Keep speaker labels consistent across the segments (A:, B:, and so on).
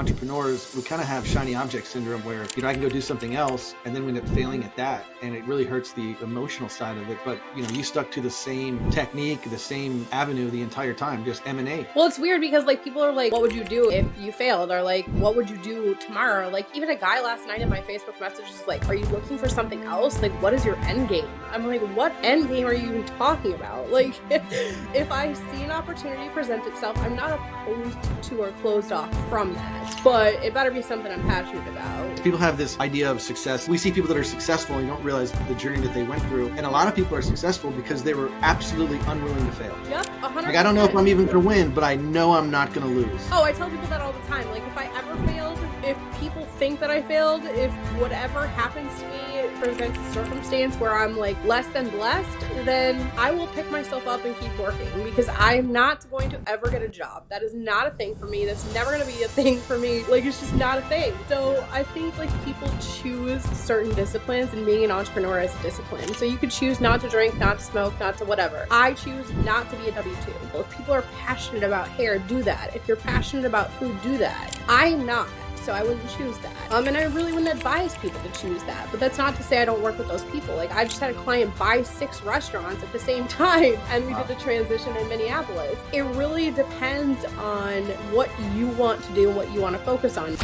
A: entrepreneurs, we kind of have shiny object syndrome where, I can go do something else and then we end up failing at that. And it really hurts the emotional side of it. But, you stuck to the same technique, the same avenue the entire time, just M&A.
B: Well, it's weird because people are like, what would you do if you failed? Or like, what would you do tomorrow? Like even a guy last night in my Facebook message is like, are you looking for something else? Like, what is your end game? I'm like, what end game are you even talking about? Like, if I see an opportunity present itself, I'm not opposed to or closed off from that, but it better be something I'm passionate about.
A: People have this idea of success. We see people that are successful and you don't realize the journey that they went through. And a lot of people are successful because they were absolutely unwilling to fail.
B: Yep, 100%.
A: Like, I don't know if I'm even going to win, but I know I'm not going to lose.
B: Oh, I tell people that all the time. Like, if I ever failed, if people think that I failed, if whatever happens to me presents a circumstance where I'm like less than blessed, then I will pick myself up and keep working because I'm not going to ever get a job. That is not a thing for me. That's never going to be a thing for me. Like, it's just not a thing. So I think like people choose certain disciplines, and being an entrepreneur is a discipline. So you could choose not to drink, not to smoke, not to whatever. I choose not to be a W-2. Well, if people are passionate about hair, do that. If you're passionate about food, do that. I'm not. So I wouldn't choose that. And I really wouldn't advise people to choose that. But that's not to say I don't work with those people. Like, I just had a client buy 6 restaurants at the same time, and we did the transition in Minneapolis. It really depends on what you want to do and what you want to focus on.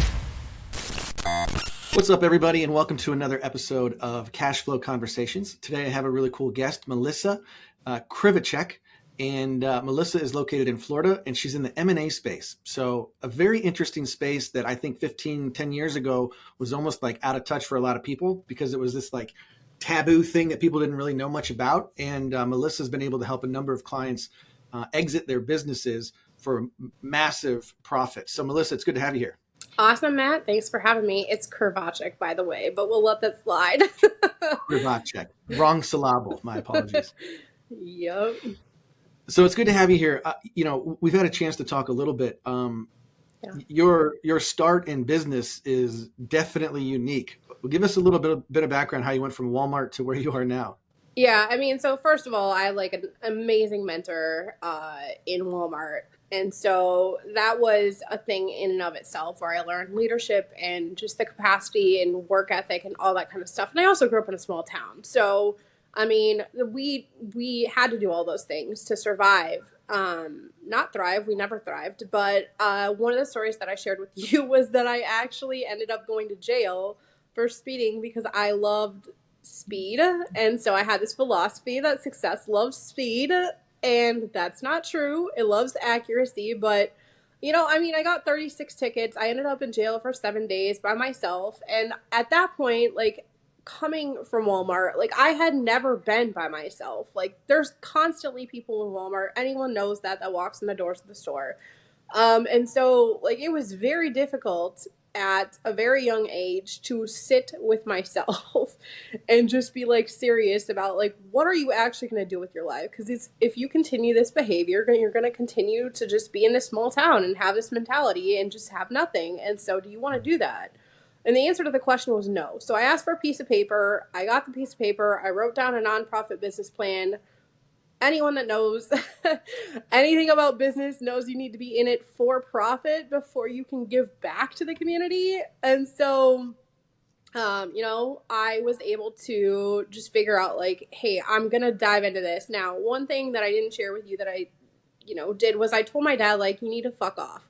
A: What's up, everybody, and welcome to another episode of Cash Flow Conversations. Today I have a really cool guest, Melissa Krivachek. And Melissa is located in Florida, and she's in the M&A space. So a very interesting space that I think 10 years ago was almost like out of touch for a lot of people because it was this like taboo thing that people didn't really know much about. And Melissa's been able to help a number of clients exit their businesses for massive profits. So Melissa, it's good to have you here.
B: Awesome, Matt. Thanks for having me. It's Krivachek, by the way, but we'll let that slide.
A: Krivachek. Wrong syllable. My apologies.
B: Yep.
A: So it's good to have you here. We've had a chance to talk a little bit. Your start in business is definitely unique. Give us a little bit of background how you went from Walmart to where you are now.
B: Yeah, I mean, so first of all, I have like an amazing mentor in Walmart. And so that was a thing in and of itself where I learned leadership and just the capacity and work ethic and all that kind of stuff. And I also grew up in a small town. So I mean, we had to do all those things to survive, not thrive. We never thrived. But one of the stories that I shared with you was that I actually ended up going to jail for speeding because I loved speed. And so I had this philosophy that success loves speed. And that's not true. It loves accuracy. But, I got 36 tickets. I ended up in jail for 7 days by myself. And at that point, like, coming from Walmart, like I had never been by myself. Like there's constantly people in Walmart. Anyone knows that walks in the doors of the store. And so like it was very difficult at a very young age to sit with myself and just be like serious about like, what are you actually going to do with your life? Because if you continue this behavior, you're going to continue to just be in this small town and have this mentality and just have nothing. And so do you want to do that? And the answer to the question was no. So I asked for a piece of paper. I got the piece of paper. I wrote down a nonprofit business plan. Anyone that knows anything about business knows you need to be in it for profit before you can give back to the community. And so, I was able to just figure out like, hey, I'm going to dive into this. Now, one thing that I didn't share with you that I, did was I told my dad, like, you need to fuck off.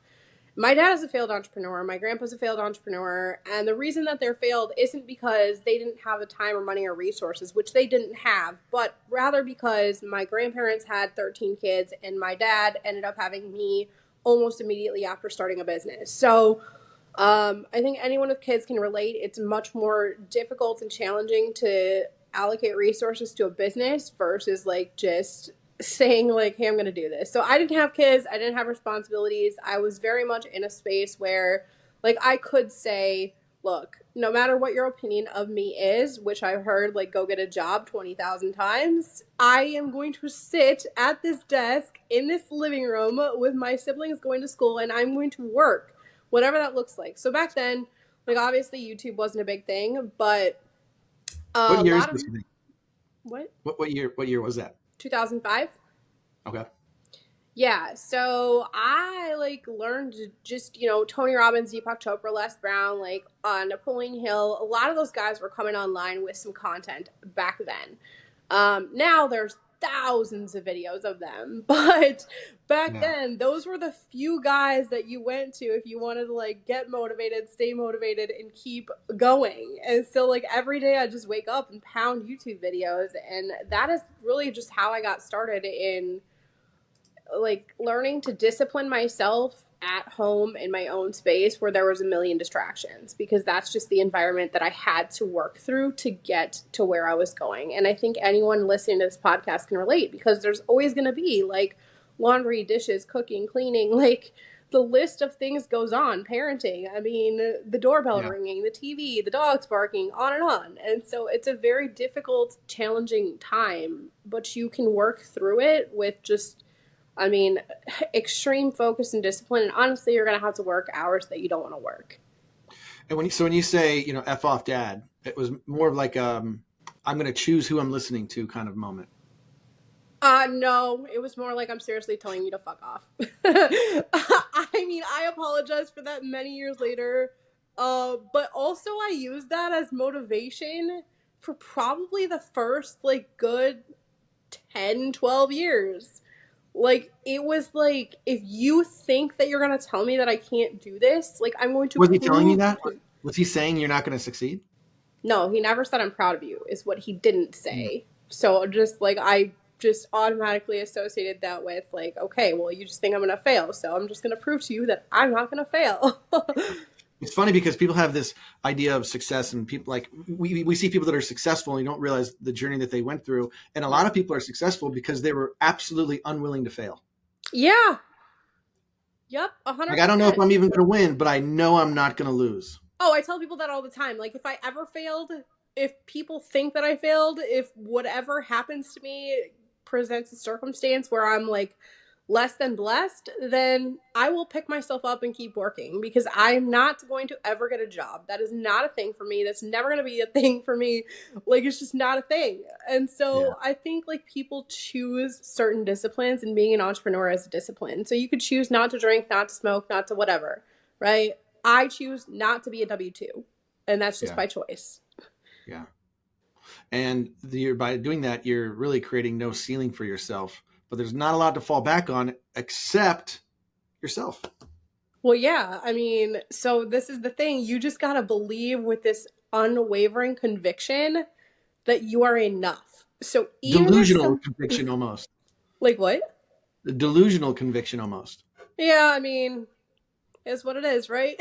B: My dad is a failed entrepreneur. My grandpa's a failed entrepreneur. And the reason that they're failed isn't because they didn't have the time or money or resources, which they didn't have, but rather because my grandparents had 13 kids and my dad ended up having me almost immediately after starting a business. So I think anyone with kids can relate. It's much more difficult and challenging to allocate resources to a business versus like just saying like, hey, I'm going to do this. So I didn't have kids. I didn't have responsibilities. I was very much in a space where like I could say, look, no matter what your opinion of me is, which I've heard like go get a job 20,000 times, I am going to sit at this desk in this living room with my siblings going to school and I'm going to work, whatever that looks like. So back then, like obviously YouTube wasn't a big thing, but
A: what year is this?
B: What?
A: What year was that?
B: 2005.
A: Okay.
B: Yeah, so I like learned just, Tony Robbins, Deepak Chopra, Les Brown, like Napoleon Hill. A lot of those guys were coming online with some content back then. Now there's thousands of videos of them, but back
A: Yeah.
B: then those were the few guys that you went to if you wanted to like get motivated, stay motivated, and keep going. And so like every day I just wake up and pound YouTube videos, and that is really just how I got started in like learning to discipline myself at home in my own space where there was a million distractions, because that's just the environment that I had to work through to get to where I was going. And I think anyone listening to this podcast can relate, because there's always going to be like laundry, dishes, cooking, cleaning, like the list of things goes on, parenting, I mean, the doorbell
A: Yeah.
B: ringing, the TV, the dogs barking, on and on. And so it's a very difficult, challenging time, but you can work through it with just, I mean, extreme focus and discipline. And honestly, you're going to have to work hours that you don't want to work.
A: And when you say, F off dad, it was more of like, I'm going to choose who I'm listening to kind of moment.
B: No, it was more like I'm seriously telling you to fuck off. I mean, I apologize for that many years later. But also I used that as motivation for probably the first like good 10, 12 years. Like, it was like, if you think that you're going to tell me that I can't do this, like, I'm going to
A: Was he telling you
B: prove
A: that?
B: to.
A: Was he saying you're not going to succeed?
B: No, he never said I'm proud of you, is what he didn't say. So just like, I just automatically associated that with like, okay, well, you just think I'm going to fail. So I'm just going to prove to you that I'm not going to fail.
A: It's funny because people have this idea of success, and people like we see people that are successful and you don't realize the journey that they went through. And a lot of people are successful because they were absolutely unwilling to fail.
B: Yeah. Yep.
A: Like, I don't know if
B: 100%.
A: I'm even going to win, but I know I'm not going to lose.
B: Oh, I tell people that all the time. Like, if I ever failed, if people think that I failed, if whatever happens to me presents a circumstance where I'm like less than blessed, then I will pick myself up and keep working, because I'm not going to ever get a job. That is not a thing for me. That's never going to be a thing for me. Like, it's just not a thing. And
A: Yeah.
B: so I think like people choose certain disciplines, and being an entrepreneur is a discipline. So you could choose not to drink, not to smoke, not to whatever, right? I choose not to be a W-2, and that's just
A: Yeah.
B: by choice.
A: Yeah. And by doing that, you're really creating no ceiling for yourself, but there's not a lot to fall back on except yourself.
B: Well, yeah, I mean, so this is the thing. You just got to believe with this unwavering conviction that you are enough. So even if
A: Delusional
B: some,
A: conviction almost.
B: like what?
A: Delusional conviction almost.
B: Yeah, I mean, it's what it is, right?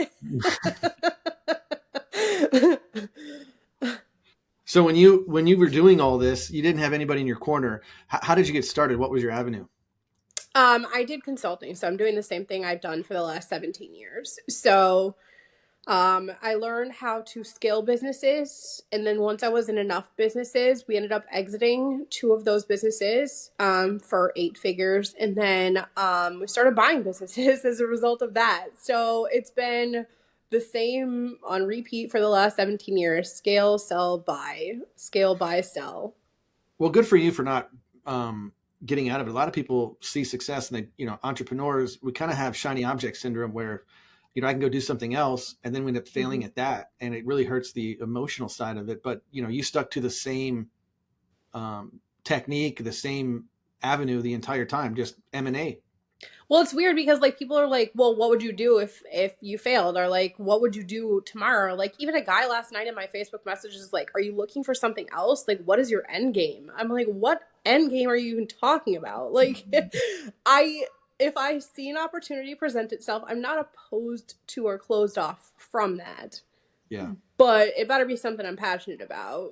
A: So when you were doing all this, you didn't have anybody in your corner. How did you get started? What was your avenue?
B: I did consulting, so I'm doing the same thing I've done for the last 17 years. So I learned how to scale businesses. And then once I was in enough businesses, we ended up exiting two of those businesses for 8 figures. And then we started buying businesses as a result of that. So it's been the same on repeat for the last 17 years. Scale, sell, buy. Scale, buy, sell.
A: Well, good for you for not getting out of it. A lot of people see success and entrepreneurs, we kind of have shiny object syndrome where, I can go do something else and then we end up failing at that. And it really hurts the emotional side of it. But, you stuck to the same technique, the same avenue the entire time, just M&A.
B: Well, it's weird because like people are like, well, what would you do if you failed? Or like, what would you do tomorrow? Like even a guy last night in my Facebook messages is like, are you looking for something else? Like, what is your end game? I'm like, what end game are you even talking about? Like I if I see an opportunity present itself, I'm not opposed to or closed off from that.
A: Yeah.
B: But it better be something I'm passionate about.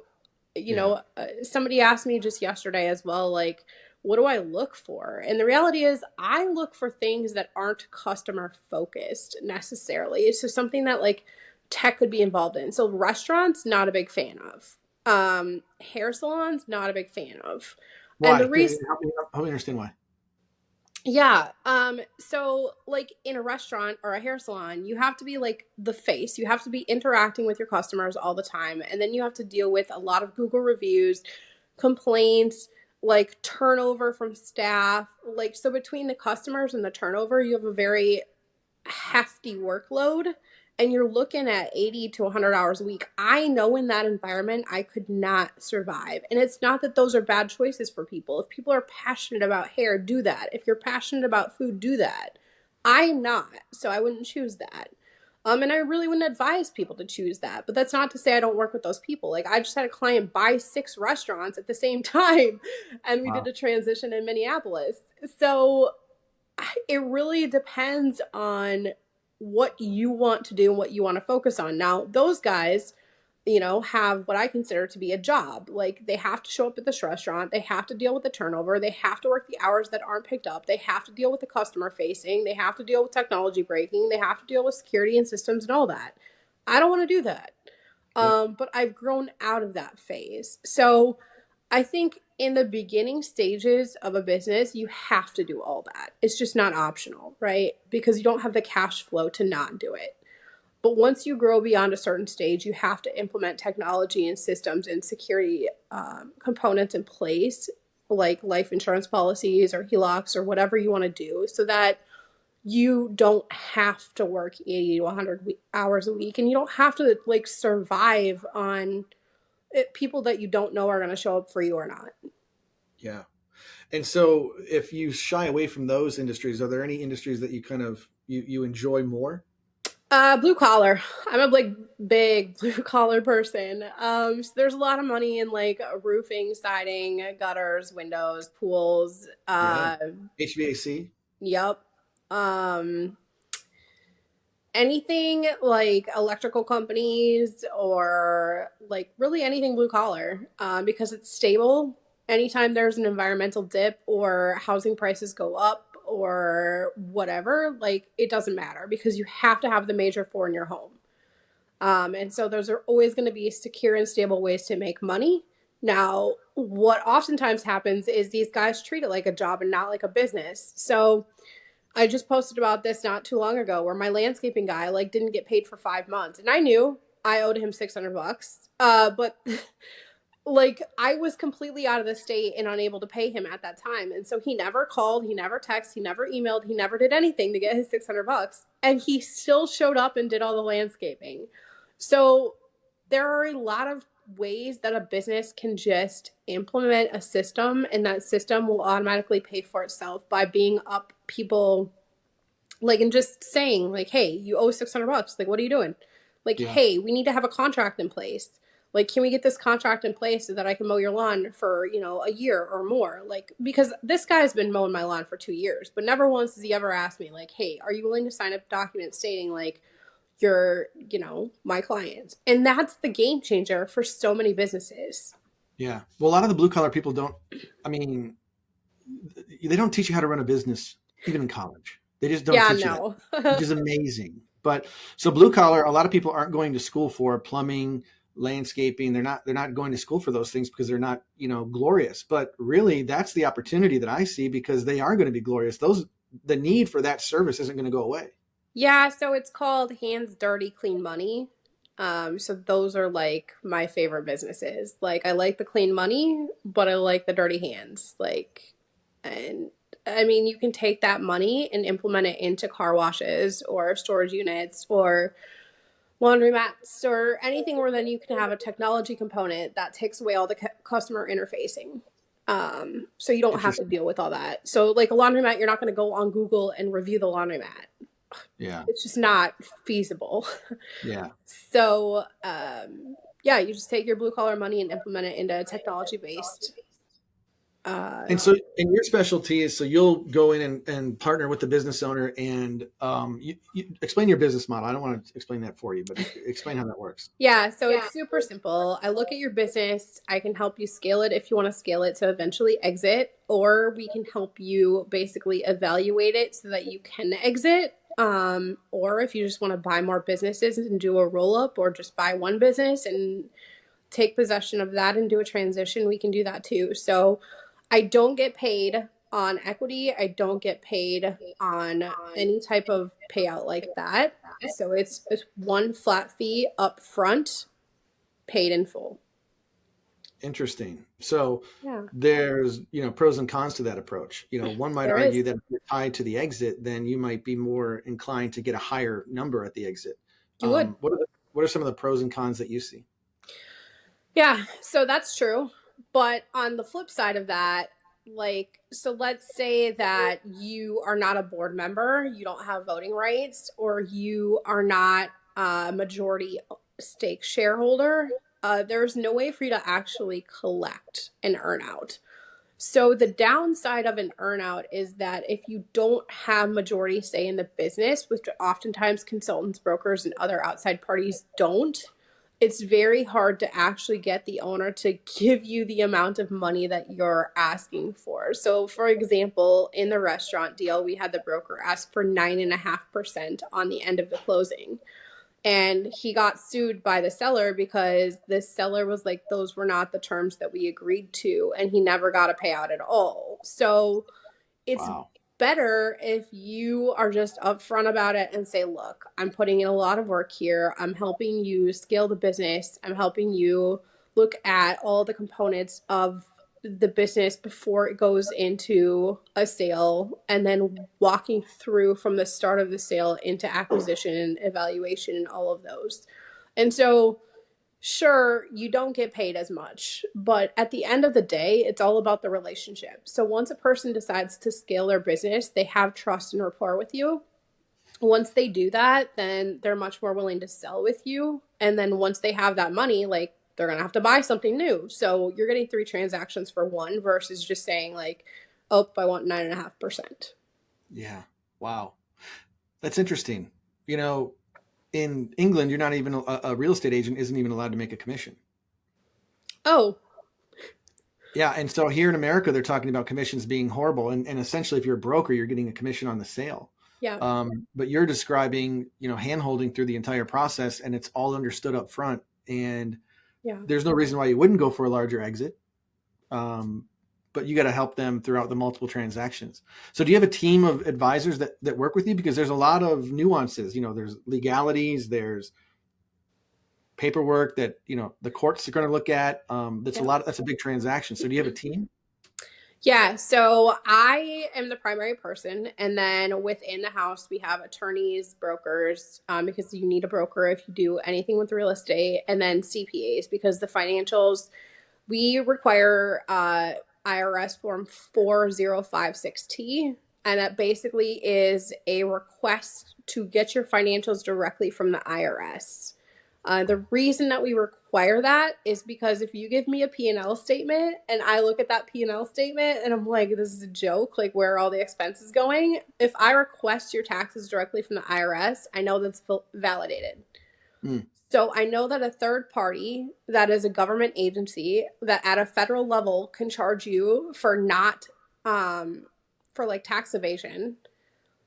A: Yeah.
B: Somebody asked me just yesterday as well, like, what do I look for? And the reality is, I look for things that aren't customer focused necessarily. So something that like tech could be involved in. So restaurants, not a big fan of. Hair salons, not a big fan of. And
A: Why?
B: the reason,
A: Help me understand why.
B: yeah. So like in a restaurant or a hair salon, you have to be like the face. You have to be interacting with your customers all the time. And then you have to deal with a lot of Google reviews, complaints, like turnover from staff. Like, so between the customers and the turnover, you have a very hefty workload, and you're looking at 80 to 100 hours a week. I know in that environment I could not survive. And it's not that those are bad choices for people. If people are passionate about hair, do that. If you're passionate about food, do that. I'm not, so I wouldn't choose that. And I really wouldn't advise people to choose that. But that's not to say I don't work with those people. Like, I just had a client buy 6 restaurants at the same time, and we did
A: Wow.
B: a transition in Minneapolis. So it really depends on what you want to do and what you want to focus on. Now, those guys, have what I consider to be a job. Like, they have to show up at this restaurant, they have to deal with the turnover, they have to work the hours that aren't picked up, they have to deal with the customer facing, they have to deal with technology breaking, they have to deal with security and systems and all that. I don't want to do that.
A: Yep.
B: But I've grown out of that phase. So I think in the beginning stages of a business, you have to do all that. It's just not optional, right? Because you don't have the cash flow to not do it. But once you grow beyond a certain stage, you have to implement technology and systems and security components in place, like life insurance policies or HELOCs or whatever you want to do, so that you don't have to work 80 to 100 hours a week, and you don't have to like survive on people that you don't know are going to show up for you or not.
A: Yeah. And so if you shy away from those industries, are there any industries that you kind of you enjoy more?
B: Blue collar. I'm a big blue collar person. So there's a lot of money in like roofing, siding, gutters, windows, pools.
A: Yeah. HVAC?
B: Yep. Um, Anything like electrical companies or like really anything blue collar, because it's stable. Anytime there's an environmental dip or housing prices go up or whatever, like it doesn't matter because you have to have the major four in your home. And so those are always going to be secure and stable ways to make money. Now, what oftentimes happens is these guys treat it like a job and not like a business. So I just posted about this not too long ago where my landscaping guy like didn't get paid for 5 months, and I knew I owed him $600. But like I was completely out of the state and unable to pay him at that time, and so he never called, he never texted, he never emailed, he never did anything to get his $600, and he still showed up and did all the landscaping. So there are a lot of ways that a business can just implement a system, and that system will automatically pay for itself by being up people, like, and just saying like, hey, you owe $600, like what are you doing? Like,
A: Yeah.
B: hey, we need to have a contract in place. Like, can we get this contract in place so that I can mow your lawn for a year or more? Like, because this guy's been mowing my lawn for 2 years, but never once has he ever asked me like, hey, are you willing to sign a document stating like you're my client? And that's the game changer for so many businesses.
A: Yeah. Well, a lot of the blue collar people don't, I mean, they don't teach you how to run a business even in college. They just don't
B: Yeah,
A: teach you that,
B: no.
A: which is amazing. But so blue collar, a lot of people aren't going to school for plumbing, landscaping. They're not going to school for those things because they're not, glorious. But really that's the opportunity that I see because they are going to be glorious. The need for that service isn't going to go away.
B: Yeah, so it's called Hands Dirty Clean Money. So those are like my favorite businesses. Like, I like the clean money, but I like the dirty hands. Like, and I mean, you can take that money and implement it into car washes or storage units or laundromats or anything where then you can have a technology component that takes away all the customer interfacing. So you don't have to
A: Interesting.
B: deal with all that. So like a laundromat, you're not going to go on Google and review the laundromat.
A: Yeah.
B: It's just not feasible.
A: Yeah.
B: So, yeah, you just take your blue collar money and implement it into a technology based. Uh,
A: And so, and your specialty is so you'll go in and partner with the business owner and you explain your business model. I don't want to explain that for you, but explain how that works.
B: yeah, so it's super simple. I look at your business. I can help you scale it if you want to scale it to eventually exit, or we can help you basically evaluate it so that you can exit. Or if you just want to buy more businesses and do a roll up, or just buy one business and take possession of that and do a transition, we can do that too. So I don't get paid on equity. I don't get paid on any type of payout like that. So it's one flat fee up front, paid in full.
A: Interesting. So
B: Yeah,
A: there's, pros and cons to that approach. One might
B: there
A: argue
B: is.
A: that if you're tied to the exit, then you might be more inclined to get a higher number at the exit.
B: You would.
A: What are some of the pros and cons that you see?
B: Yeah, so that's true. But on the flip side of that, like, so let's say that you are not a board member, you don't have voting rights, or you are not a majority stake shareholder. There's no way for you to actually collect an earnout. So the downside of an earnout is that if you don't have majority say in the business, which oftentimes consultants, brokers, and other outside parties don't, it's very hard to actually get the owner to give you the amount of money that you're asking for. So, for example, in the restaurant deal, we had the broker ask for 9.5% on the end of the closing. And he got sued by the seller because the seller was like, those were not the terms that we agreed to. And he never got a payout at all. So, it's
A: Wow.
B: better if you are just upfront about it and say, look, I'm putting in a lot of work here. I'm helping you scale the business. I'm helping you look at all the components of the business before it goes into a sale, and then walking through from the start of the sale into acquisition, evaluation, and all of those. And so sure, you don't get paid as much, but at the end of the day, it's all about the relationship. So once a person decides to scale their business, they have trust and rapport with you. Once they do that, then they're much more willing to sell with you. And then once they have that money, like, they're going to have to buy something new. So you're getting 3 transactions for one versus just saying, like, oh, I want 9.5%.
A: Yeah. Wow. That's interesting. You know, in England, you're not even a real estate agent isn't even allowed to make a commission.
B: Oh,
A: Yeah, and so here in America, they're talking about commissions being horrible, and essentially, if you're a broker, you're getting a commission on the sale.
B: yeah,
A: But you're describing, hand holding through the entire process, and it's all understood up front, and
B: yeah.
A: there's no reason why you wouldn't go for a larger exit. Um, but you got to help them throughout the multiple transactions. So, do you have a team of advisors that work with you? Because there's a lot of nuances. There's legalities, there's paperwork that the courts are going to look at. That's a
B: Yeah.
A: lot. That's a big transaction. So, do you have a team?
B: Yeah, so I am the primary person, and then within the house we have attorneys, brokers, because you need a broker if you do anything with real estate, and then CPAs because the financials we require IRS form 4056T, and that basically is a request to get your financials directly from the IRS. The reason that we require that is because if you give me a P&L statement and I look at that P&L statement and I'm like, this is a joke, like, where are all the expenses going? If I request your taxes directly from the IRS, I know that's validated.
A: Mm.
B: So I know that a third party that is a government agency that at a federal level can charge you for not for like tax evasion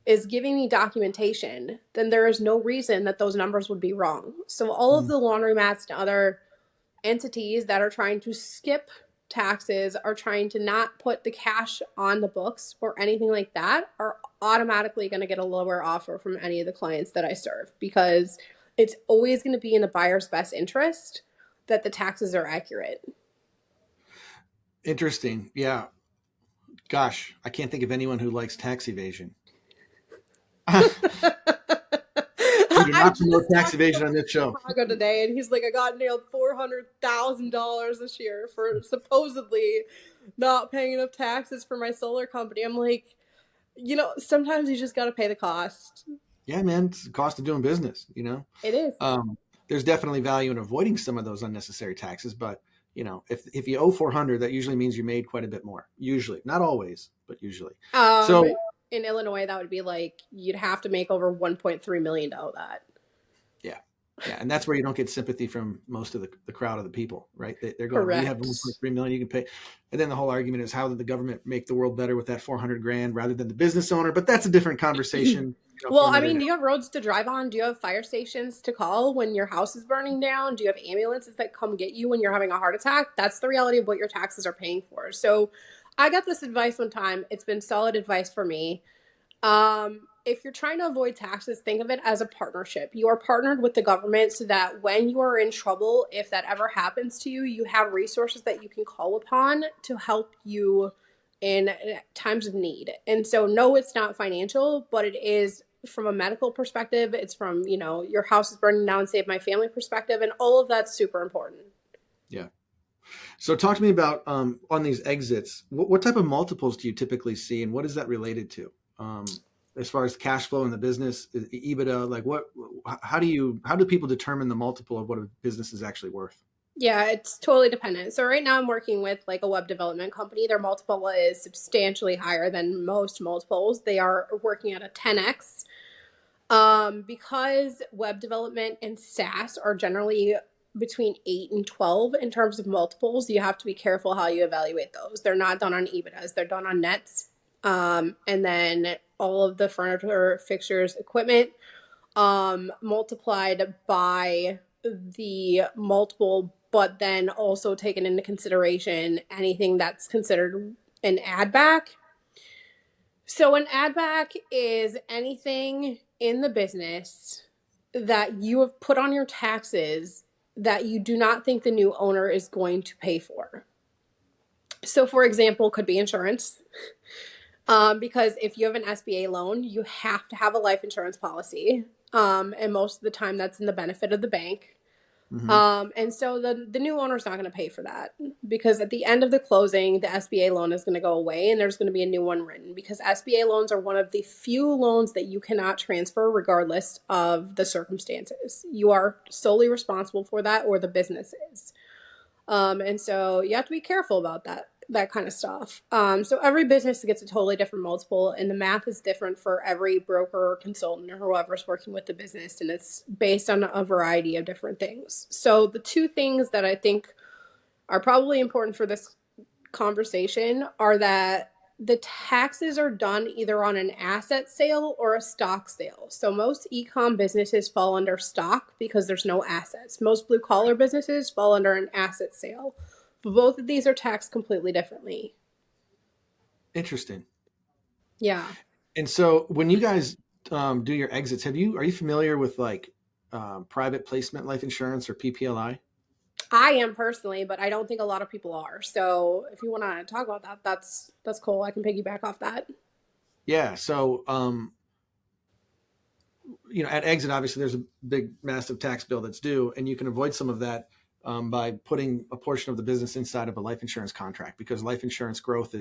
B: is giving me documentation, then there is no reason that those numbers would be wrong. So all of
A: Mm.
B: the laundromats and other entities that are trying to skip taxes, are trying to not put the cash on the books or anything like that, are automatically going to get a lower offer from any of the clients that I serve, because it's always going to be in the buyer's best interest that the taxes are accurate.
A: Interesting. Yeah. Gosh, I can't think of anyone who likes tax evasion. We do
B: I
A: not promote
B: just
A: tax
B: talked to
A: evasion on
B: someone
A: this
B: in
A: show.
B: Chicago today, and he's like, I got nailed $400,000 this year for supposedly not paying enough taxes for my solar company. I'm like, sometimes you just got to pay the cost.
A: Yeah, man, it's the cost of doing business.
B: It is.
A: There's definitely value in avoiding some of those unnecessary taxes, but if you owe 400, that usually means you made quite a bit more. Usually, not always, but usually.
B: Um,
A: So
B: in Illinois, that would be like you'd have to make over $1.3 million off that.
A: yeah, yeah, and that's where you don't get sympathy from most of the crowd of the people, right? They're going, well, you have
B: Correct.
A: 1.3 million, you can pay, and then the whole argument is how did the government make the world better with that 400 grand rather than the business owner? But that's a different conversation,
B: Well,
A: for
B: I
A: another
B: mean,
A: day.
B: do you have roads to drive on? Do you have fire stations to call when your house is burning down? Do you have ambulances that come get you when you're having a heart attack? That's the reality of what your taxes are paying for. So I got this advice one time. It's been solid advice for me. if you're trying to avoid taxes, think of it as a partnership. You are partnered with the government so that when you are in trouble, if that ever happens to you, you have resources that you can call upon to help you in times of need. And so, no, it's not financial, but it is from a medical perspective. It's from, your house is burning down, save my family perspective. And all of that's super important.
A: Yeah. So talk to me about on these exits. What type of multiples do you typically see, and what is that related to? As far as cash flow in the business, EBITDA, like how do people determine the multiple of what a business is actually worth?
B: Yeah, it's totally dependent. So right now I'm working with like a web development company. Their multiple is substantially higher than most multiples. They are working at a 10x. Because web development and SaaS are generally between 8 and 12 in terms of multiples, you have to be careful how you evaluate those. They're not done on EBITDAs, they're done on nets. And then all of the furniture, fixtures, equipment multiplied by the multiple, but then also taken into consideration anything that's considered an add back. So, an add back is anything in the business that you have put on your taxes that you do not think the new owner is going to pay for. So, for example, could be insurance. Because if you have an SBA loan, you have to have a life insurance policy. And most of the time, that's in the benefit of the bank.
A: Mm-hmm.
B: And so the new owner's not going to pay for that, because at the end of the closing, the SBA loan is going to go away and there's going to be a new one written, because SBA loans are one of the few loans that you cannot transfer regardless of the circumstances. You are solely responsible for that, or the business is. And so you have to be careful about that kind of stuff. So every business gets a totally different multiple, and the math is different for every broker or consultant or whoever's working with the business, and it's based on a variety of different things. So the two things that I think are probably important for this conversation are that the taxes are done either on an asset sale or a stock sale. So most e-com businesses fall under stock because there's no assets. Most blue collar businesses fall under an asset sale. But both of these are taxed completely differently.
A: Interesting.
B: Yeah.
A: And so when you guys do your exits, are you familiar with like private placement life insurance or PPLI?
B: I am personally, but I don't think a lot of people are. So if you want to talk about that, that's cool. I can piggyback off that.
A: Yeah. So at exit, obviously, there's a big, massive tax bill that's due, and you can avoid some of that by putting a portion of the business inside of a life insurance contract, because life insurance growth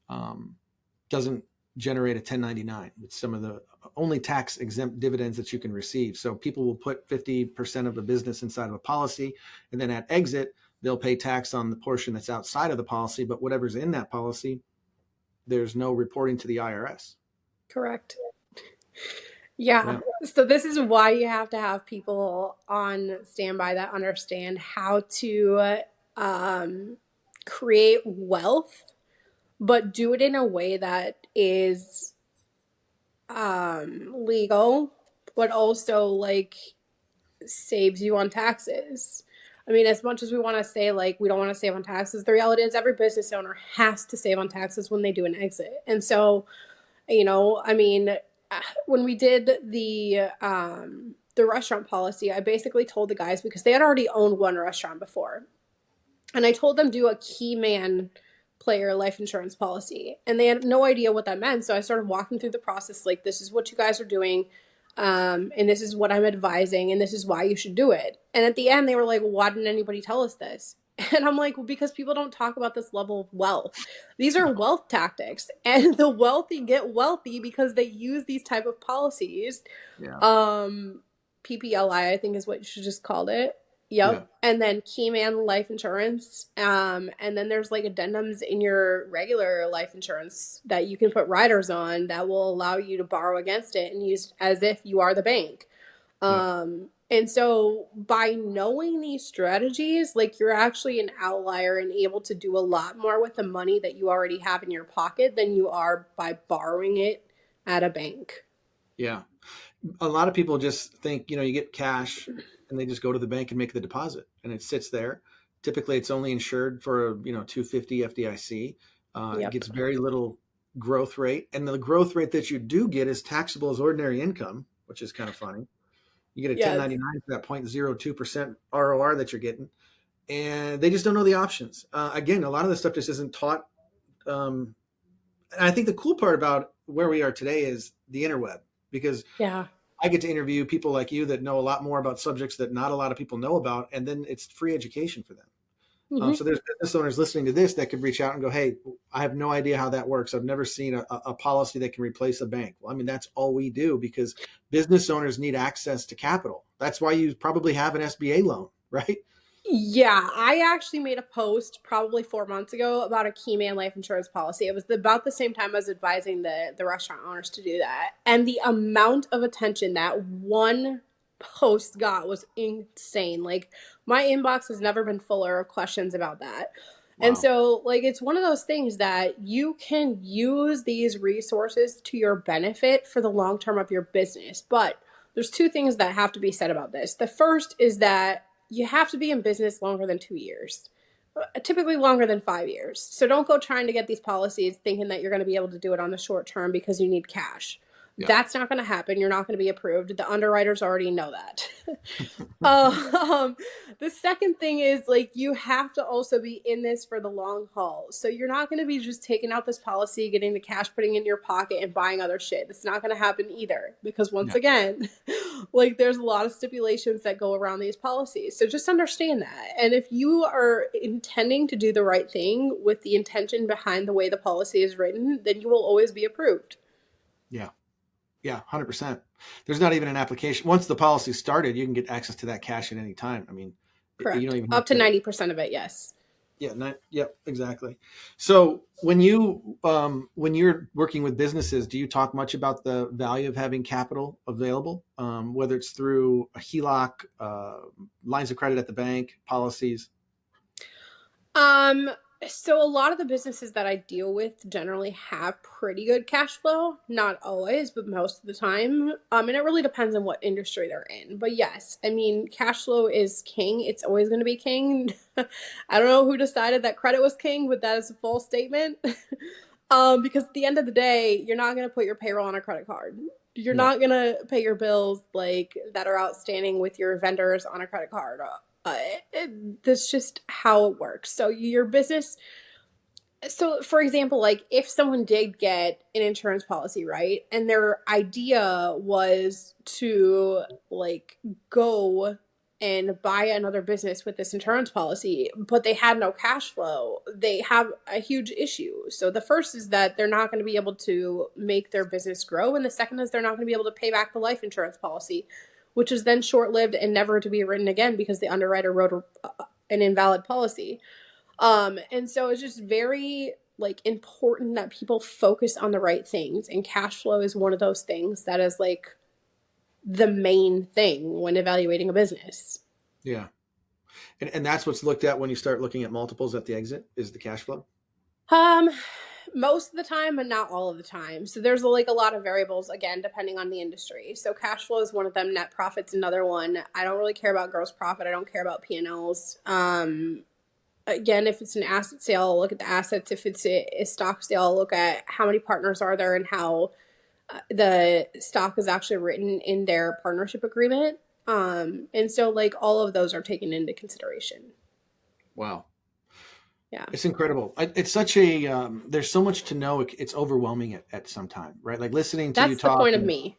A: um, doesn't generate a 1099. It's some of the only tax exempt dividends that you can receive. So people will put 50% of the business inside of a policy, and then at exit, they'll pay tax on the portion that's outside of the policy, but whatever's in that policy, there's no reporting to the IRS.
B: Correct. Yeah.
A: Yeah.
B: So this is why you have to have people on standby that understand how to create wealth, but do it in a way that is legal, but also like saves you on taxes. I mean, as much as we want to say like we don't want to save on taxes, the reality is every business owner has to save on taxes when they do an exit. And so, I mean, when we did the restaurant policy, I basically told the guys, because they had already owned one restaurant before, and I told them do a key man player life insurance policy, and they had no idea what that meant. So I started walking through the process, like, this is what you guys are doing, and this is what I'm advising, and this is why you should do it. And at the end, they were like, why didn't anybody tell us this? And I'm like, well, because people don't talk about this level of wealth. These are wealth tactics, and the wealthy get wealthy because they use these type of policies.
A: Yeah.
B: PPLI, I think is what you should just call it.
A: Yeah.
B: Yep. And then Keyman life insurance. And then there's like addendums in your regular life insurance that you can put riders on that will allow you to borrow against it and use as if you are the bank.
A: Yeah.
B: And so by knowing these strategies, like, you're actually an outlier and able to do a lot more with the money that you already have in your pocket than you are by borrowing it at a bank.
A: Yeah. A lot of people just think, you get cash and they just go to the bank and make the deposit and it sits there. Typically it's only insured for, 250 FDIC. It
B: Yep.
A: gets very little growth rate, and the growth rate that you do get is taxable as ordinary income, which is kind of funny. You get a
B: Yes.
A: 1099 for that 0.02% ROR that you're getting, and they just don't know the options. Again, a lot of this stuff just isn't taught. And I think the cool part about where we are today is the interweb, because
B: Yeah.
A: I get to interview people like you that know a lot more about subjects that not a lot of people know about, and then it's free education for them.
B: Hmm.
A: So there's business owners listening to this that could reach out and go, "Hey, I have no idea how that works. I've never seen a policy that can replace a bank." Well, I mean, that's all we do, because business owners need access to capital. That's why you probably have an SBA loan, right?
B: Yeah, I actually made a post probably 4 months ago about a key man life insurance policy. It was about the same time I was advising the restaurant owners to do that. And the amount of attention that one post got was insane. Like, my inbox has never been fuller of questions about that. And
A: Wow.
B: so, like, it's one of those things that you can use these resources to your benefit for the long term of your business. But there's two things that have to be said about this. The first is that you have to be in business longer than 2 years, typically longer than 5 years. So don't go trying to get these policies thinking that you're going to be able to do it on the short term because you need cash.
A: Yeah.
B: That's not going to happen. You're not going to be approved. The underwriters already know that. um, the second thing is, like, you have to also be in this for the long haul. So you're not going to be just taking out this policy, getting the cash, putting it in your pocket, and buying other shit. That's not going to happen either, because once
A: Yeah.
B: again, like, there's a lot of stipulations that go around these policies. So just understand that. And if you are intending to do the right thing with the intention behind the way the policy is written, then you will always be approved.
A: Yeah. Yeah. 100%. There's not even an application. Once the policy started, you can get access to that cash at any time. I mean, you don't
B: Correct.
A: even have
B: Up to
A: to.
B: 90% of it, yes.
A: Yeah, yep, exactly. So when you're working with businesses, do you talk much about the value of having capital available, whether it's through a HELOC, lines of credit at the bank, policies?
B: Um, so a lot of the businesses that I deal with generally have pretty good cash flow. Not always, but most of the time. And it really depends on what industry they're in. But yes, I mean, cash flow is king. It's always going to be king. I don't know who decided that credit was king, but that is a false statement. Because at the end of the day, you're not going to put your payroll on a credit card. You're
A: No.
B: not going to pay your bills like that are outstanding with your vendors on a credit card. That's just how it works. So your business. So, for example, like, if someone did get an insurance policy, right, and their idea was to, like, go and buy another business with this insurance policy, but they had no cash flow, they have a huge issue. So the first is that they're not going to be able to make their business grow, and the second is they're not going to be able to pay back the life insurance policy, which is then short-lived and never to be written again because the underwriter wrote an invalid policy. And so it's just very, like, important that people focus on the right things, and cash flow is one of those things that is, like, the main thing when evaluating a business.
A: Yeah, and that's what's looked at when you start looking at multiples at the exit, is the cash flow.
B: Um, Most of the time, but not all of the time. So there's, like, a lot of variables, again, depending on the industry. So cash flow is one of them. Net profit's another one. I don't really care about gross profit. I don't care about P&Ls. Again, if it's an asset sale, I'll look at the assets. If it's a stock sale, I'll look at how many partners are there and how the stock is actually written in their partnership agreement. And so, like, all of those are taken into consideration.
A: Wow.
B: Yeah.
A: It's incredible. It's such a there's so much to know. It's overwhelming at some time, right? Like listening to you
B: That's the
A: talk.
B: point of
A: And
B: me.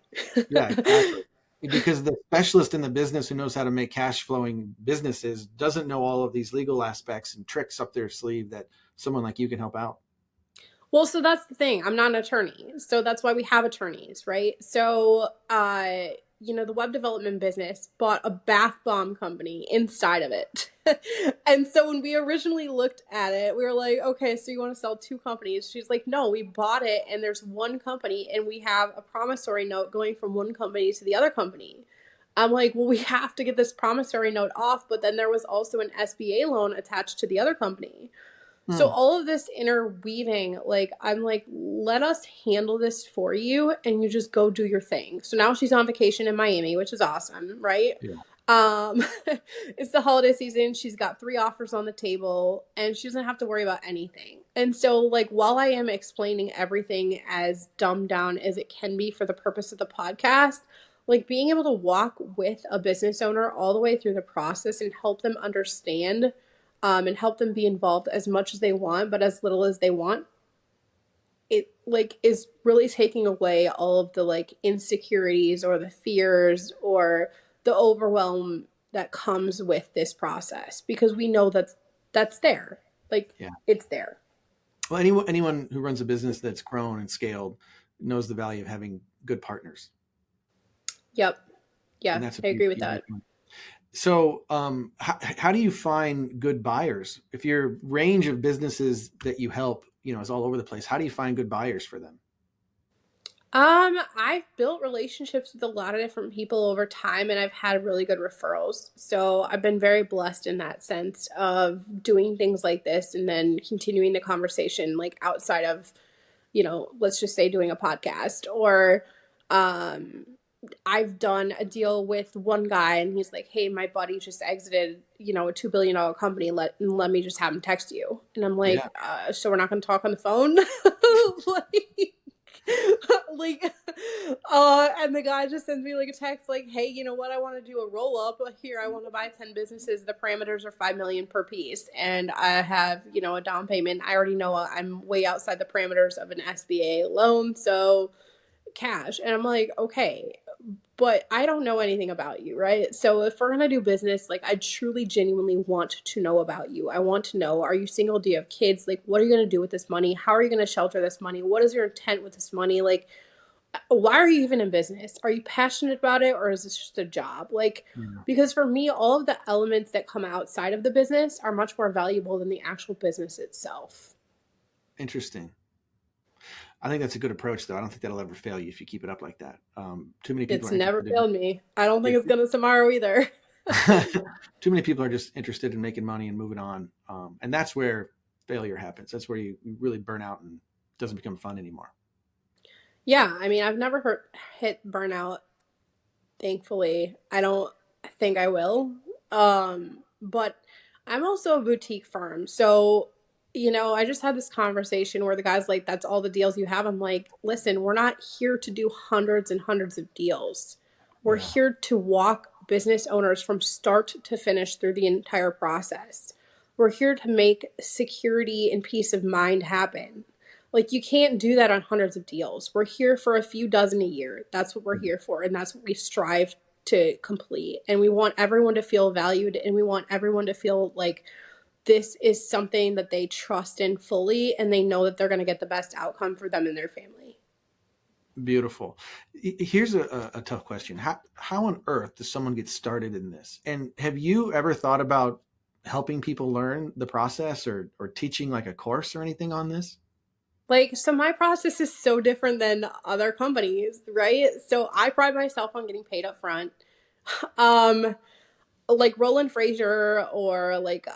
A: yeah, exactly. Because the specialist in the business who knows how to make cash flowing businesses doesn't know all of these legal aspects and tricks up their sleeve that someone like you can help out.
B: Well, so that's the thing. I'm not an attorney. So that's why we have attorneys, right? So, the web development business bought a bath bomb company inside of it. And so when we originally looked at it, we were like, okay, so you want to sell two companies? She's like, no, we bought it and there's one company and we have a promissory note going from one company to the other company. I'm like, well, we have to get this promissory note off, but then there was also an SBA loan attached to the other company. So
A: Hmm.
B: all of this interweaving, like, I'm like, let us handle this for you and you just go do your thing. So now she's on vacation in Miami, which is awesome, right?
A: Yeah.
B: Um, it's the holiday season. She's got 3 offers on the table and she doesn't have to worry about anything. And so, like, while I am explaining everything as dumbed down as it can be for the purpose of the podcast, like being able to walk with a business owner all the way through the process and help them understand, and help them be involved as much as they want, but as little as they want, it like is really taking away all of the like insecurities or the fears or the overwhelm that comes with this process, because we know that that's there, like
A: Yeah.
B: it's there.
A: Well, anyone who runs a business that's grown and scaled knows the value of having good partners,
B: Yep.
A: and
B: Yeah,
A: that's a
B: I agree with
A: huge
B: that.
A: one. So, how do you find good buyers? If your range of businesses that you help, is all over the place, how do you find good buyers for them?
B: I've built relationships with a lot of different people over time and I've had really good referrals. So I've been very blessed in that sense of doing things like this and then continuing the conversation like outside of, let's just say doing a podcast or um I've done a deal with one guy and he's like, "Hey, my buddy just exited, a $2 billion company. Let me just have him text you." And I'm
A: Yeah.
B: like, "So we're not going to talk on the phone?" like, like, and the guy just sends me like a text, like, "Hey, you know what? I want to do a roll up here. I want to buy 10 businesses. The parameters are 5 million per piece, and I have, a down payment. I already know I'm way outside the parameters of an SBA loan, so cash." And I'm like, "Okay, but I don't know anything about you, right? So if we're gonna do business, like I truly genuinely want to know about you. I want to know, are you single? Do you have kids? Like, what are you gonna do with this money? How are you gonna shelter this money? What is your intent with this money? Like, why are you even in business? Are you passionate about it or is this just a job?" Like,
A: Yeah.
B: because for me, all of the elements that come outside of the business are much more valuable than the actual business itself.
A: Interesting. I think that's a good approach, though. I don't think that'll ever fail you if you keep it up like that. Too many people
B: It's
A: are
B: never
A: interested in
B: failed me. I don't think
A: yeah.
B: it's gonna tomorrow either.
A: Too many people are just interested in making money and moving on, and that's where failure happens. That's where you really burn out and it doesn't become fun anymore.
B: Yeah, I mean, I've never hit burnout, thankfully. I don't think I will. But I'm also a boutique firm. So, I just had this conversation where the guy's like, "That's all the deals you have." I'm like, "Listen, we're not here to do hundreds and hundreds of deals. We're
A: Yeah.
B: here to walk business owners from start to finish through the entire process. We're here to make security and peace of mind happen." Like, you can't do that on hundreds of deals. We're here for a few dozen a year. That's what we're here for. And that's what we strive to complete. And we want everyone to feel valued and we want everyone to feel like this is something that they trust in fully and they know that they're going to get the best outcome for them and their family.
A: Beautiful. Here's a tough question. How on earth does someone get started in this? And have you ever thought about helping people learn the process or teaching like a course or anything on this?
B: Like, so my process is so different than other companies, right? So I pride myself on getting paid up front. Um, like Roland Frazier or like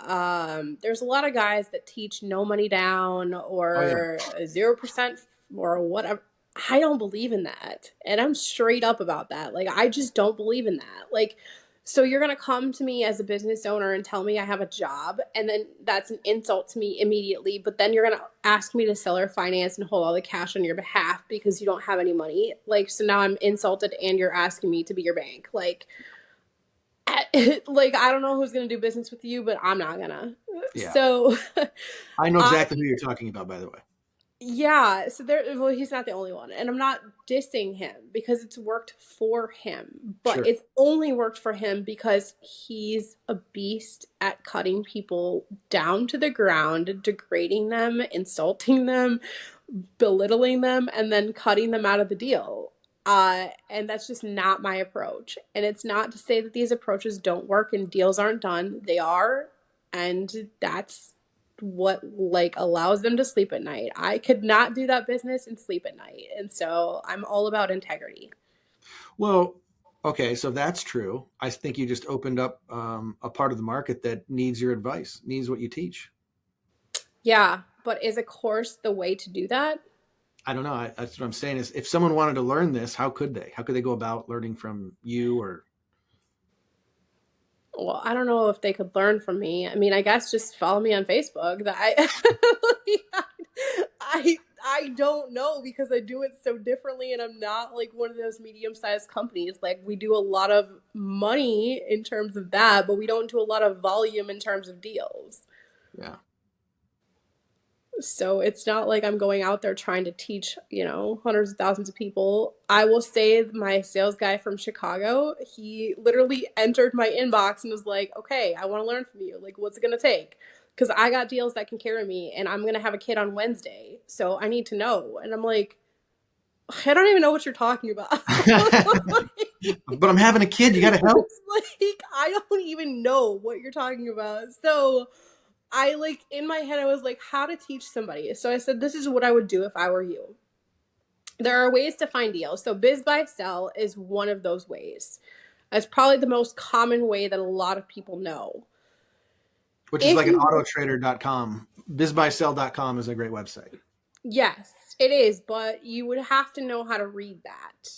B: there's a lot of guys that teach no money down
A: Oh yeah.
B: or 0% or whatever. I don't believe in that. And I'm straight up about that. Like, I just don't believe in that. Like, so you're going to come to me as a business owner and tell me I have a job, and then that's an insult to me immediately. But then you're going to ask me to sell or finance and hold all the cash on your behalf because you don't have any money. Like, so now I'm insulted and you're asking me to be your bank. Like, like, I don't know who's going to do business with you, but I'm not gonna.
A: Yeah.
B: So
A: I know
B: I
A: exactly who you're talking about, by the way.
B: yeah, so well, he's not the only one, and I'm not dissing him because it's worked for him, but
A: Sure.
B: it's only worked for him because he's a beast at cutting people down to the ground, degrading them, insulting them, belittling them, and then cutting them out of the deal. And that's just not my approach. And it's not to say that these approaches don't work and deals aren't done. They are, and that's what like allows them to sleep at night. I could not do that business and sleep at night. And so I'm all about integrity.
A: Well, okay, so if that's true, I think you just opened up a part of the market that needs your advice, needs what you teach.
B: Yeah, but is a course the way to do that?
A: I don't know. That's what I'm saying is if someone wanted to learn this, how could they? How could they go about learning from you or?
B: Well, I don't know if they could learn from me. I mean, I guess just follow me on Facebook. That I don't know because I do it so differently, and I'm not like one of those medium-sized companies. Like we do a lot of money in terms of that, but we don't do a lot of volume in terms of deals.
A: Yeah.
B: So it's not like I'm going out there trying to teach, hundreds of thousands of people. I will say my sales guy from Chicago, he literally entered my inbox and was like, okay, I want to learn from you. Like, what's it going to take? Because I got deals that can carry me and I'm going to have a kid on Wednesday. So I need to know. And I'm like, I don't even know what you're talking about.
A: But I'm having a kid. You got to help.
B: Like, I don't even know what you're talking about. So I like in my head, I was like, how to teach somebody. So I said, this is what I would do if I were you. There are ways to find deals. So Biz Buy Sell is one of those ways. It's probably the most common way that a lot of people know.
A: Which is like an autotrader.com. Bizbuysell.com is a great website.
B: Yes, it is, but you would have to know how to read that.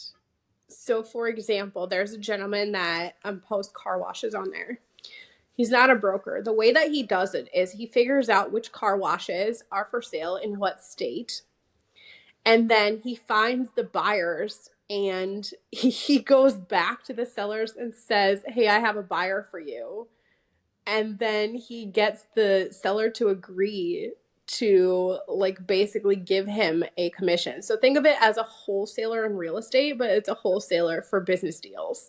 B: So for example, there's a gentleman that posts car washes on there. He's not a broker. The way that he does it is he figures out which car washes are for sale in what state. And then he finds the buyers and he goes back to the sellers and says, hey, I have a buyer for you. And then he gets the seller to agree to like basically give him a commission. So think of it as a wholesaler in real estate, but it's a wholesaler for business deals.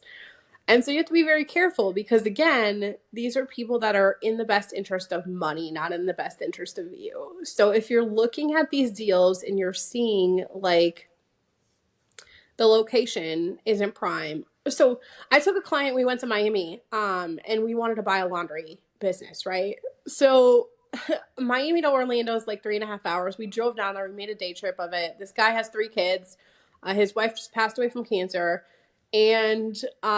B: And so you have to be very careful because, again, these are people that are in the best interest of money, not in the best interest of you. So if you're looking at these deals and you're seeing like the location isn't prime. So I took a client, we went to Miami, and we wanted to buy a laundry business, right? So Miami to Orlando is like 3.5 hours. We drove down there. We made a day trip of it. This guy has 3 kids. His wife just passed away from cancer. And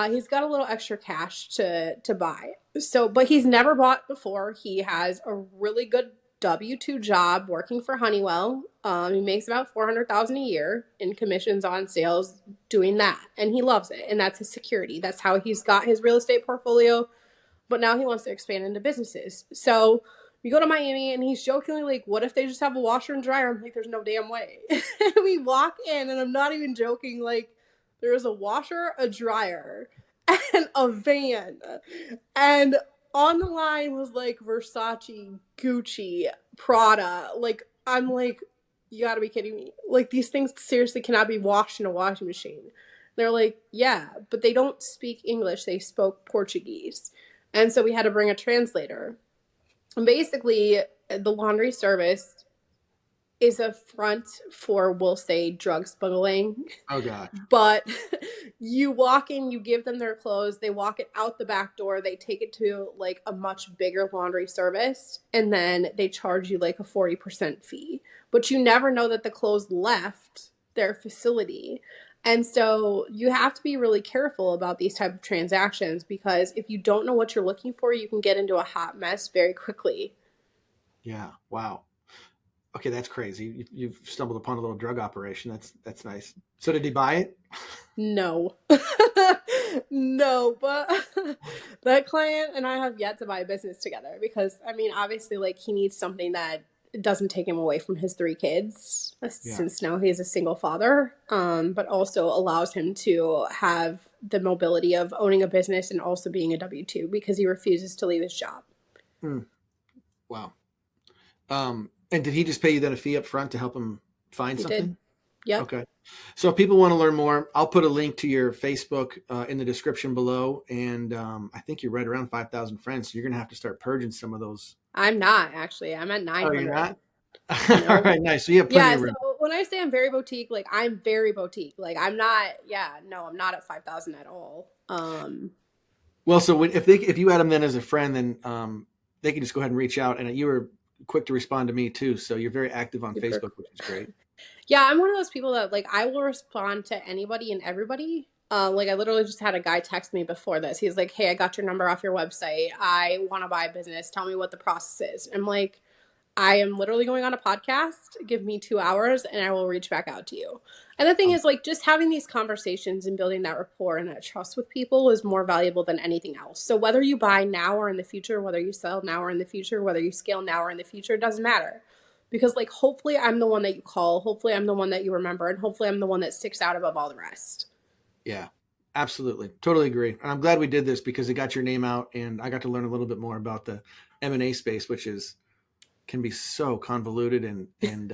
B: he's got a little extra cash to buy. So, but he's never bought before. He has a really good W-2 job working for Honeywell. He makes about $400,000 a year in commissions on sales doing that, and he loves it. And that's his security. That's how he's got his real estate portfolio. But now he wants to expand into businesses. So we go to Miami, and he's jokingly like, "What if they just have a washer and dryer?" I'm like, "There's no damn way." And we walk in, and I'm not even joking. Like, there was a washer, a dryer, and a van. And on the line was like Versace, Gucci, Prada. Like, I'm like, you gotta be kidding me. Like, these things seriously cannot be washed in a washing machine. They're like, yeah, but they don't speak English. They spoke Portuguese. And so we had to bring a translator. And basically, the laundry service is a front for, we'll say, drug smuggling.
A: Oh, God.
B: But you walk in, you give them their clothes, they walk it out the back door, they take it to like a much bigger laundry service, and then they charge you like a 40% fee. But you never know that the clothes left their facility. And so you have to be really careful about these type of transactions because if you don't know what you're looking for, you can get into a hot mess very quickly.
A: Yeah. Wow. Okay, that's crazy. You've stumbled upon a little drug operation. That's nice. So did he buy it?
B: No. No, but that client and I have yet to buy a business together because, I mean, obviously, like, he needs something that doesn't take him away from his 3 kids since now he's a single father, but also allows him to have the mobility of owning a business and also being a W-2 because he refuses to leave his job.
A: Wow. And did he just pay you then a fee up front to help him find
B: He
A: something?
B: did. Yep.
A: Okay. So if people want to learn more, I'll put a link to your Facebook in the description below. And I think you're right around 5,000 friends. So you're going to have to start purging some of those.
B: I'm not, actually. I'm at 900.
A: Oh, you're not?
B: No.
A: All right, nice. So you have plenty
B: Yeah,
A: of
B: so
A: room.
B: when I say I'm very boutique, like, I'm very boutique. Like, I'm not, no, I'm not at 5,000 at all.
A: Well, so if you add them then as a friend, then they can just go ahead and reach out. And you were quick to respond to me too. So you're very active on Facebook, which is great.
B: Yeah, I'm one of those people that, like, I will respond to anybody and everybody. Like, I literally just had a guy text me before this. He's like, hey, I got your number off your website. I want to buy a business. Tell me what the process is. I'm like, I am literally going on a podcast. Give me 2 hours and I will reach back out to you. And the thing
A: Um,
B: is, like, just having these conversations and building that rapport and that trust with people is more valuable than anything else. So, whether you buy now or in the future, whether you sell now or in the future, whether you scale now or in the future, it doesn't matter. Because, like, hopefully I'm the one that you call. Hopefully I'm the one that you remember. And hopefully I'm the one that sticks out above all the rest.
A: yeah, absolutely. Totally agree. And I'm glad we did this because it got your name out and I got to learn a little bit more about the M&A space, which is can be so convoluted and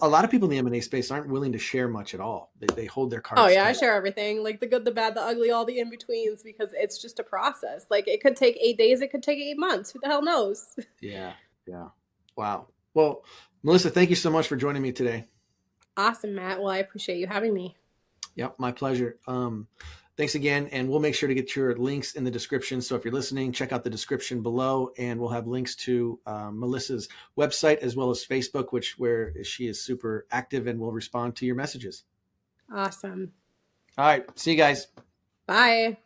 A: a lot of people in the M&A space aren't willing to share much at all. They hold their
B: Oh,
A: cards
B: yeah, I
A: tight.
B: share everything, like the good, the bad, the ugly, all the in betweens, because it's just a process. Like, it could take 8 days, it could take 8 months. Who the hell knows?
A: Yeah. Yeah. Wow. Well, Melissa, thank you so much for joining me today.
B: Awesome, Matt. Well, I appreciate you having me.
A: Yep, my pleasure. Thanks again, and we'll make sure to get your links in the description. So if you're listening, check out the description below, and we'll have links to Melissa's website as well as Facebook, where she is super active and will respond to your messages.
B: Awesome.
A: All right, see you guys.
B: Bye.